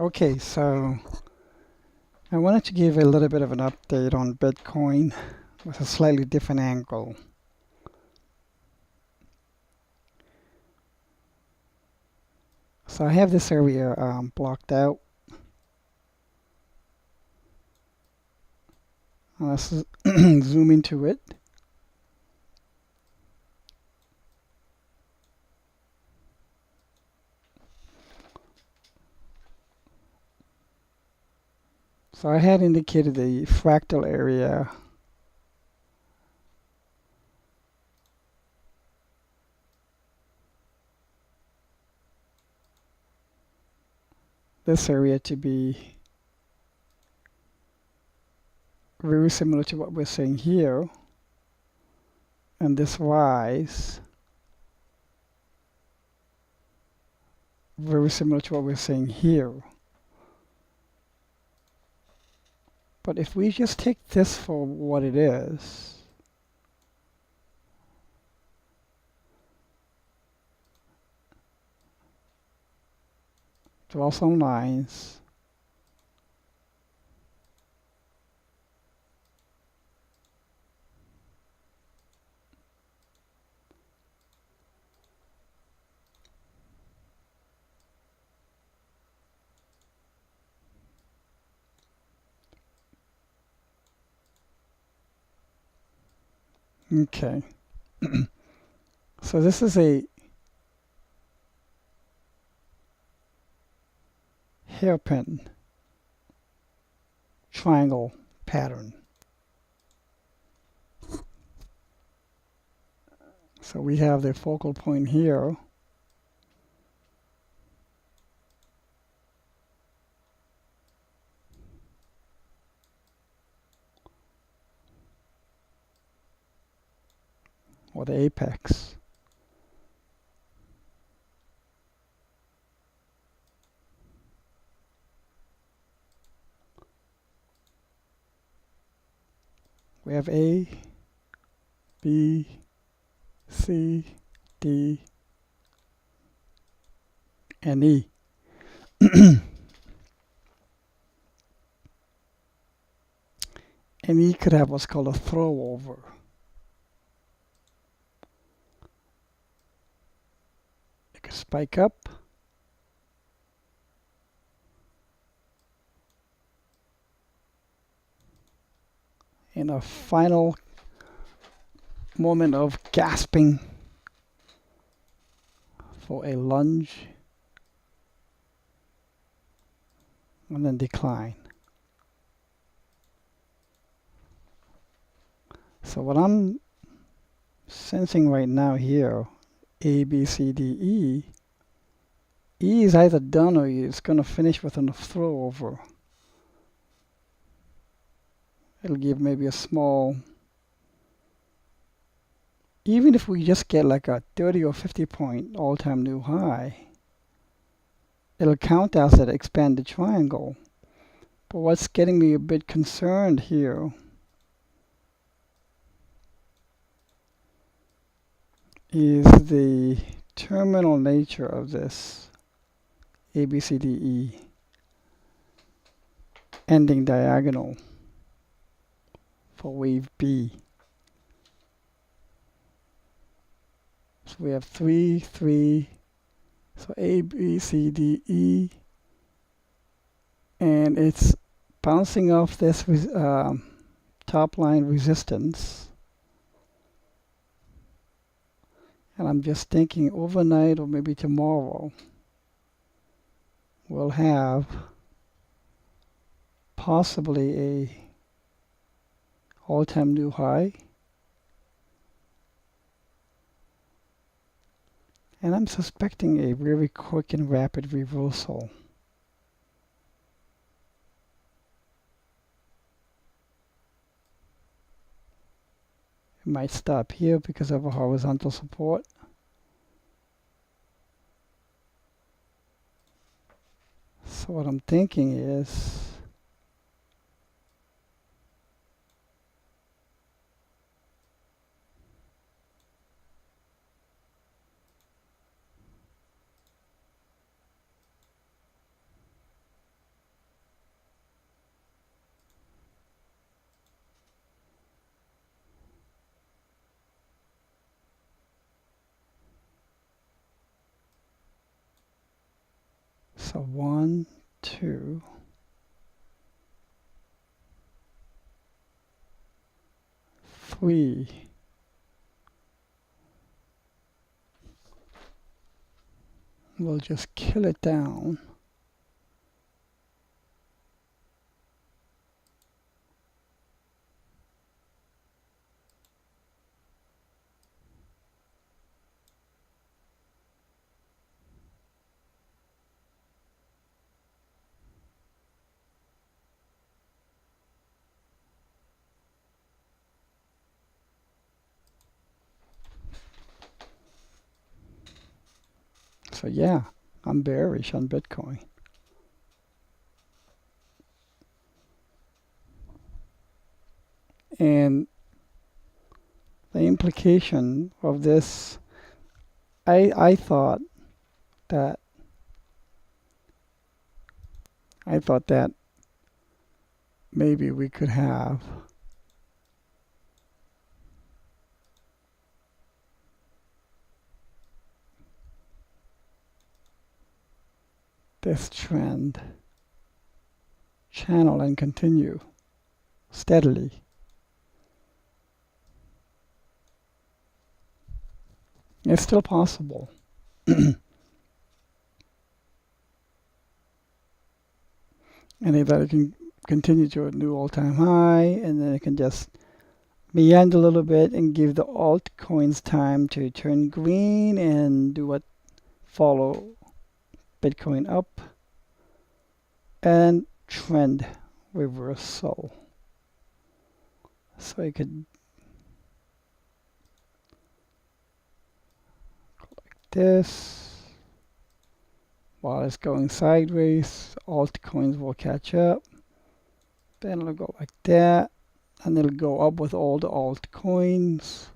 Okay, so I wanted to give a little bit of an update on Bitcoin with a slightly different angle. So I have this area blocked out. Let's zoom into it. So I had indicated the fractal area. This area to be very similar to what we're seeing here. And this rise, very similar to what we're seeing here. But if we just take this for what it is, draw some lines. Okay. So this is a hairpin triangle pattern. So we have the focal point here. Or the apex. We have A, B, C, D, and E. And E could have what's called a throwover. It could spike up. In a final moment of gasping for a lunge and then decline. So what I'm sensing right now here, A, B, C, D, E, E is either done or it's going to finish with a throwover. It'll give maybe a small, even if we just get like a 30 or 50 point all-time new high, it'll count as an expanded triangle. But what's getting me a bit concerned here is the terminal nature of this A, B, C, D, E ending diagonal for wave B. So we have 3, 3, so A, B, C, D, E, and it's bouncing off this top line resistance. And I'm just thinking overnight or maybe tomorrow, we'll have possibly a all-time new high. And I'm suspecting a very quick and rapid reversal. It might stop here because of a horizontal support. So what I'm thinking is So 1, 2, 3. We'll just kill it down. So yeah, I'm bearish on Bitcoin. And the implication of this, I thought that maybe we could have this trend channel and continue steadily. It's still possible. And that it can continue to a new all-time high, and then it can just meander a little bit and give the altcoins time to turn green and do what follow Bitcoin up and trend reversal. So you could go like this. While it's going sideways, altcoins will catch up. Then it'll go like that, and it'll go up with all the altcoins.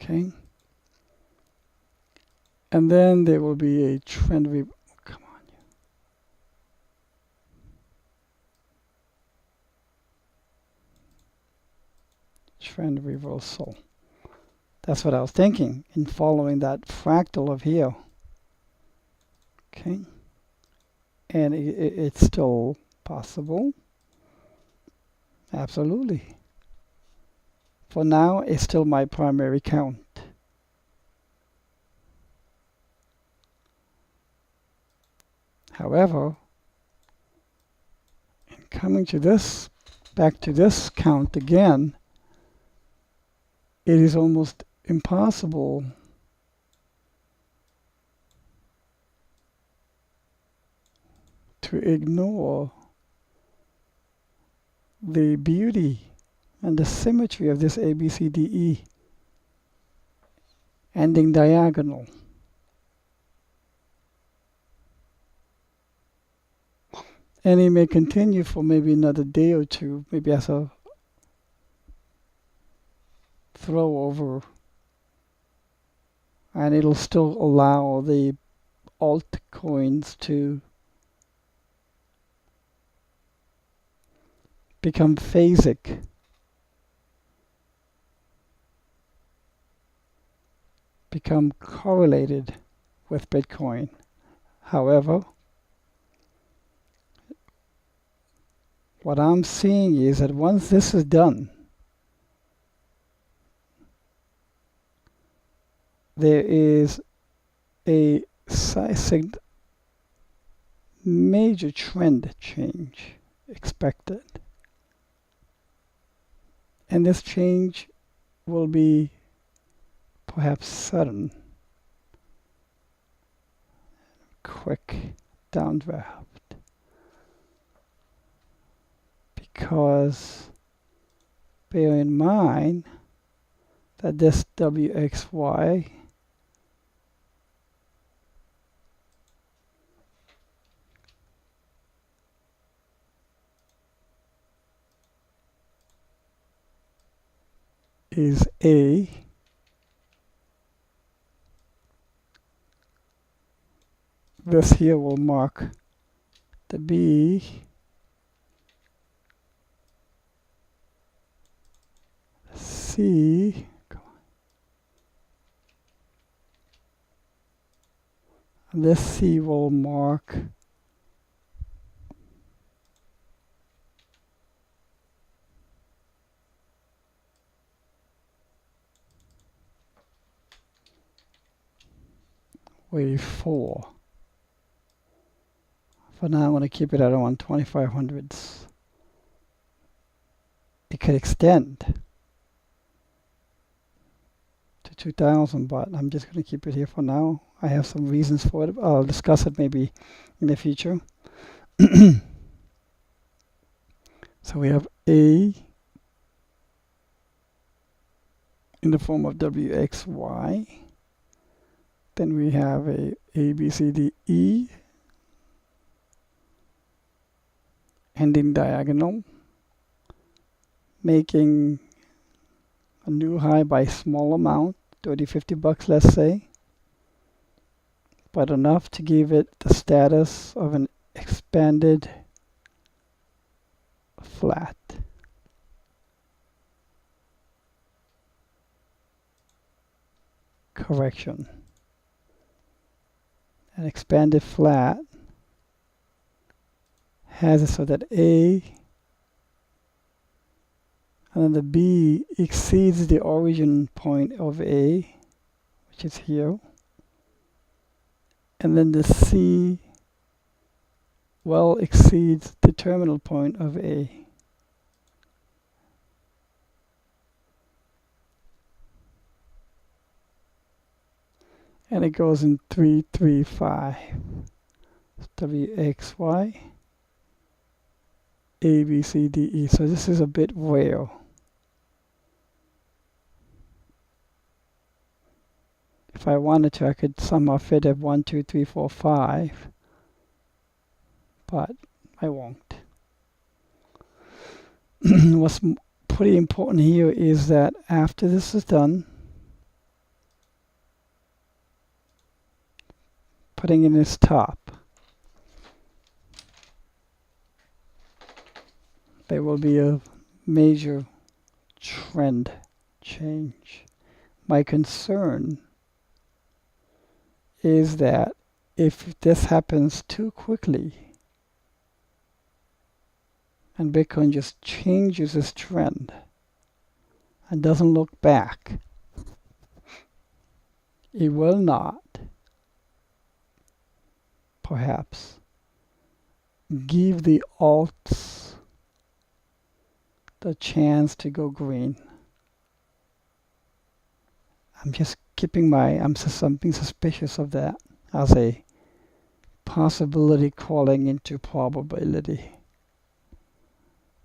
Okay. And then there will be a trend trend reversal. That's what I was thinking in following that fractal of here. Okay. And it's still possible. Absolutely. For now, it's still my primary count. However, in coming to this, back to this count again, it is almost impossible to ignore the beauty and the symmetry of this ABCDE ending diagonal. And it may continue for maybe another day or two, maybe as a throw over, and it'll still allow the altcoins to become phasic. Become correlated with Bitcoin. However, what I'm seeing is that once this is done, there is a major trend change expected. And this change will be perhaps sudden, quick downdraft. Because bear in mind that this WXY is A, this here will mark the B, C, This C will mark wave 4. For now, I'm going to keep it at around 2500s. It could extend to 2000, but I'm just going to keep it here for now. I have some reasons for it. I'll discuss it maybe in the future. So we have A in the form of WXY. Then we have A, B, C, D, E ending diagonal, making a new high by small amount, 30, 50 bucks, let's say, but enough to give it the status of an expanded flat. Correction. An expanded flat has it so that A and then the B exceeds the origin point of A, which is here, and then the C well exceeds the terminal point of A. And it goes in 3, 3, 5. WXY, A, B, C, D, E. So this is a bit rare. If I wanted to, I could somehow fit it 1, 2, 3, 4, 5, but I won't. What's pretty important here is that after this is done, putting in its top, there will be a major trend change. My concern is that if this happens too quickly and Bitcoin just changes its trend and doesn't look back, it will not, perhaps, give the alts the chance to go green. I'm just keeping I'm being suspicious of that as a possibility crawling into probability.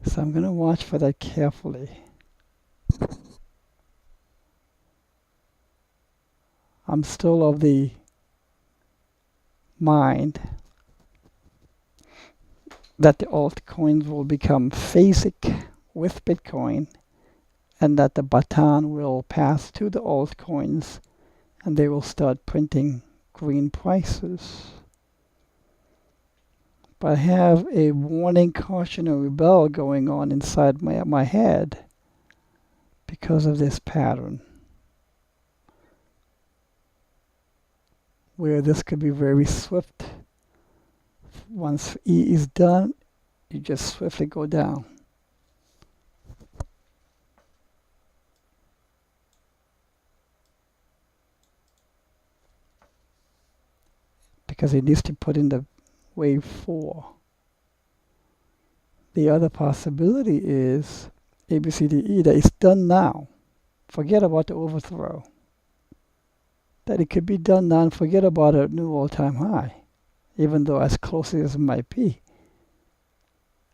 So I'm going to watch for that carefully. I'm still of the mind that the altcoins will become phasic with Bitcoin and that the baton will pass to the altcoins and they will start printing green prices. But I have a warning cautionary bell going on inside my head because of this pattern, where this could be very swift. Once E is done, you just swiftly go down. Because it needs to put in the wave 4. The other possibility is ABCDE, that it's done now. Forget about the overthrow. That it could be done now and forget about a new all-time high, even though as close as it might be.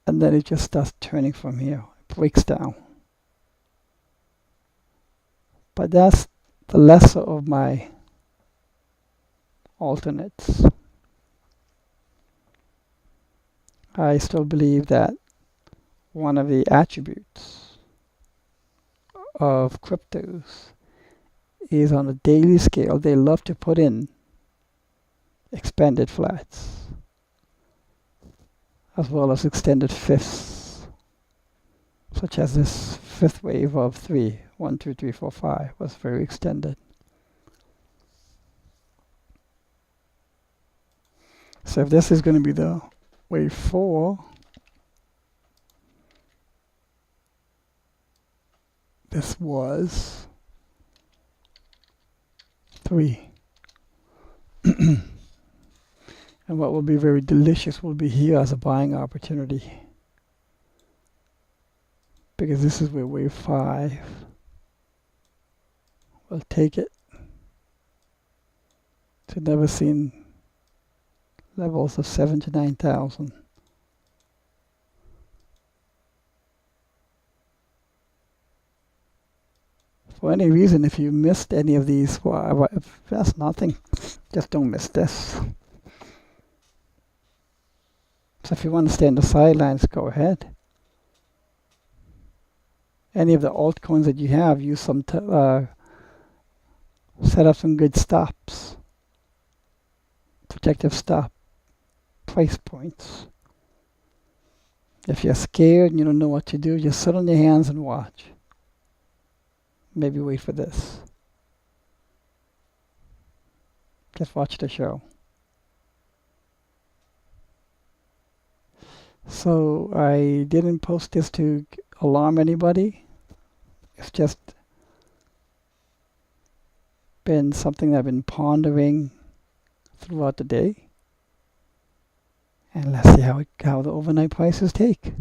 And then it just starts turning from here. It breaks down. But that's the lesser of my alternates. I still believe that one of the attributes of cryptos is on a daily scale, they love to put in expanded flats as well as extended fifths, such as this fifth wave of 3, 1, 2, 3, 4, 5 was very extended. So if this is going to be the wave 4, this was 3. And what will be very delicious will be here as a buying opportunity, because this is where wave 5 will take it to never seen levels of 7 to 9,000. For any reason, if you missed any of these, well, if that's nothing, just don't miss this. So if you want to stay on the sidelines, go ahead. Any of the altcoins that you have, use some set up some good stops, protective stop price points. If you're scared and you don't know what to do, just sit on your hands and watch. Maybe wait for this. Just watch the show. So I didn't post this to alarm anybody. It's just been something that I've been pondering throughout the day. And let's see how the overnight prices take.